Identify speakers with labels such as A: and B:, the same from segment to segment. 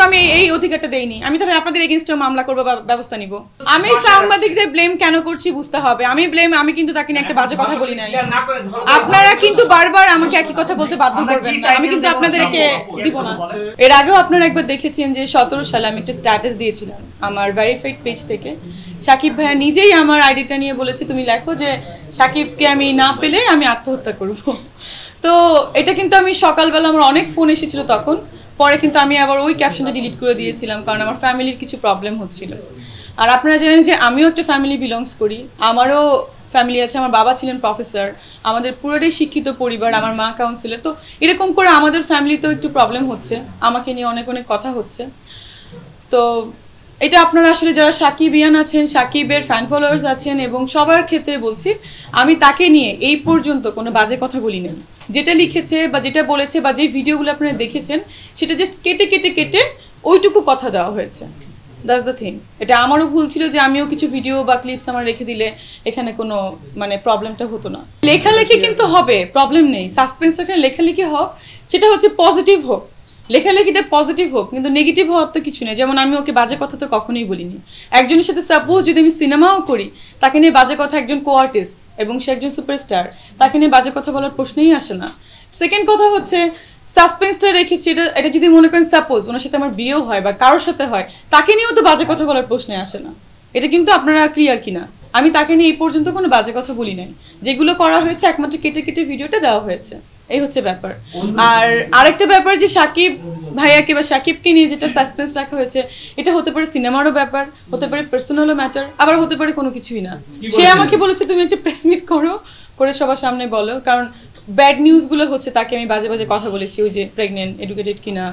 A: আমি এই অধিকারটা দেইনি, আমি তাহলে আপনাদের এগেইনস্টে মামলা করব বা ব্যবস্থা নিব। আমি সাংবাদিকদের ব্লেম কেন করছি বুঝতে হবে। আমি কিন্তু তাকে নিয়ে একটা বাজে কথা বলি নাই। আপনারা কিন্তু বারবার আমাকে একই কথা বলতে বাধ্য করবেন না, আমি কিন্তু আপনাদেরকে দিব না। এর আগেও আপনারা একবার দেখেছেন যে 17 সালে আমি একটা স্ট্যাটাস দিয়েছিলাম আমার ভেরিফাইড পেজ থেকে। সাকিব ভাইয়া নিজেই আমার আইডিটা নিয়ে বলেছে তুমি লেখো যে সাকিবকে আমি না পেলে আমি আত্মহত্যা করব। তো এটা কিন্তু আমি সকালবেলা আমার অনেক ফোন এসেছিল তখন, পরে কিন্তু আমি আবার ওই ক্যাপশনটা ডিলিট করে দিয়েছিলাম কারণ আমার ফ্যামিলির কিছু প্রবলেম হচ্ছিল। আর আপনারা জানেন যে আমিও একটা ফ্যামিলি বিলংস করি, আমারও ফ্যামিলি আছে। আমার বাবা ছিলেন প্রফেসর, আমাদের পুরোটাই শিক্ষিত পরিবার, আমার মা কাউন্সিলর। তো এরকম করে আমাদের ফ্যামিলিতেও একটু প্রবলেম হচ্ছে, আমাকে নিয়ে অনেক অনেক কথা হচ্ছে। তো এটা আপনারা আসলে যারা সাকিবিয়ান আছেন, সাকিবের ফ্যান ফলোয়ার্স আছেন এবং সবার ক্ষেত্রে বলছি, আমি তাকে নিয়ে এই পর্যন্ত কোনো বাজে কথা বলি নাই। যেটা লিখেছে বা যেটা বলেছে বা যে ভিডিওগুলো আপনারা দেখেছেন সেটা জাস্ট কেটে কেটে কেটে ওইটুকু কথা দেওয়া হয়েছে। That's the thing. এটা আমারও ভুল ছিল যে আমিও কিছু ভিডিও বা ক্লিপস আমার রেখে দিলে এখানে কোনো প্রবলেমটা হতো না। লেখালেখি কিন্তু হবে, প্রবলেম নেই। সাসপেন্স এখানে লেখালেখি হোক, সেটা হচ্ছে পজিটিভ হোক, লেখালেখিটা পজিটিভ হোক, কিন্তু নেগেটিভ হওয়ার তো কিছু নেই। যেমন আমি ওকে বাজে কথা তো কখনোই বলিনি। একজনের সাথে সাপোজ যদি আমি সিনেমাও করি, তাকে নিয়ে বাজে কথা, একজন কো আর্টিস্ট এবং সে একজন সুপারস্টার, তাকে নিয়ে বাজে কথা বলার প্রশ্নই আসে না। সেকেন্ড কথা হচ্ছে সাসপেন্সটা রেখেছি, এটা যদি মনে করেন সাপোজ ওনার সাথে আমার বিয়েও হয় বা কারোর সাথে হয়, তাকে নিয়েও তো বাজে কথা বলার প্রশ্নে আসে না। এটা কিন্তু আপনারা ক্লিয়ার কিনা? আমি তাকে নিয়ে এই পর্যন্ত কোনো বাজে কথা বলি নাই। যেগুলো করা হয়েছে একমাত্র কেটে কেটে ভিডিওটা দেওয়া হয়েছে, এই হচ্ছে ব্যাপার। আর আরেকটা ব্যাপার যে সাকিব ভাইয়াকে বা সাকিবকে নিয়ে যেটা সাসপেন্স রাখা হয়েছে, এটা হতে পারে সিনেমারও ব্যাপার, হতে পারে পার্সোনালও ম্যাটার, আবার হতে পারে কোনো কিছুই না। সে আমাকে বলেছে তুমি একটা প্রেস মিট করে সবার সামনে বলো, কারণ ব্যাড নিউজগুলো হচ্ছে তাকে আমি বাজে বাজে কথা বলেছি, ওই যে প্রেগনেন্ট, এডুকেটেড কিনা,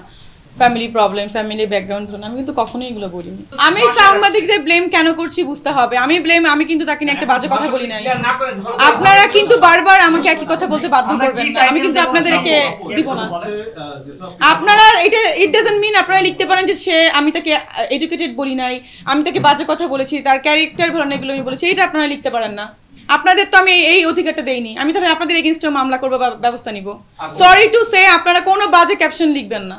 A: ফ্যামিলি প্রবলেম, ফ্যামিলি ব্যাকগ্রাউন্ড ভালো না, আমি কিন্তু কখনোই এগুলো বলিনি। আমি সাংবাদিকদের ব্লেম কেন করছি বুঝতে হবে। আমি কিন্তু তাকে নিয়ে একটা বাজে কথা বলি নাই। আপনারা কিন্তু বারবার আমাকে একই কথা বলতে বাধ্য করবেন না, আমি কিন্তু আপনাদেরকে দিব না। আপনারা ইট ডাজন্ট মিন আপনারা লিখতে পারেন যে আমি তাকে এডুকেটেড বলি নাই, আমি তাকে বাজে কথা বলেছি, তার ক্যারেক্টার ভালো না, এগুলো আমি বলেছি, এটা আপনারা লিখতে পারেন না। আপনাদের তো আমি এই অধিকারটা দেইনি, আমি তাহলে আপনাদের এগেইনস্টে মামলা করব বা ব্যবস্থা নিব। সরি টু সে আপনারা কোনো বাজে ক্যাপশন লিখবেন না।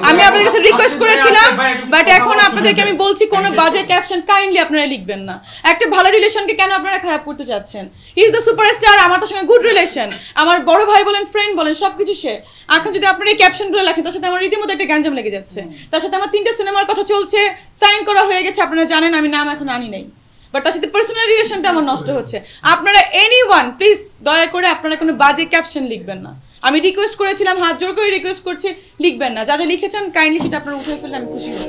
A: আমি আপনাদের কাছে রিকোয়েস্ট করেছিলাম, বাট এখন আপনাদেরকে আমি বলছি কোনো বাজে ক্যাপশন কাইন্ডলি আপনারা লিখবেন না। একটা ভালো রিলেশনকে কেন আপনারা খারাপ করতে চাচ্ছেন? হি ইজ দ্য সুপারস্টার, আমার তার সঙ্গে গুড রিলেশন, আমার বড় ভাই বলেন, ফ্রেন্ড বলেন, সবকিছু সে। এখন যদি আপনারা এই ক্যাপশনগুলো লেখেন, তার সাথে আমার রীতিমতো একটা গ্যাঞ্জাম লেগে যাচ্ছে। তার সাথে আমার 3টা সিনেমার কথা চলছে, সাইন করা হয়ে গেছে, আপনারা জানেন, আমি নাম এখন আনি নাই, বাট তার সাথে পার্সোনাল রিলেশনটা আমার নষ্ট হচ্ছে। আপনারা এনিওয়ান প্লিজ দয়া করে আপনারা কোনো বাজে ক্যাপশন লিখবেন না। আমি রিকোয়েস্ট করেছিলাম, হাত জোর করে রিকোয়েস্ট করছি, লিখবেন না। যা যা লিখেছেন কাইন্ডলি সেটা আপনারা উঠে ফেললে আমি খুশি হব।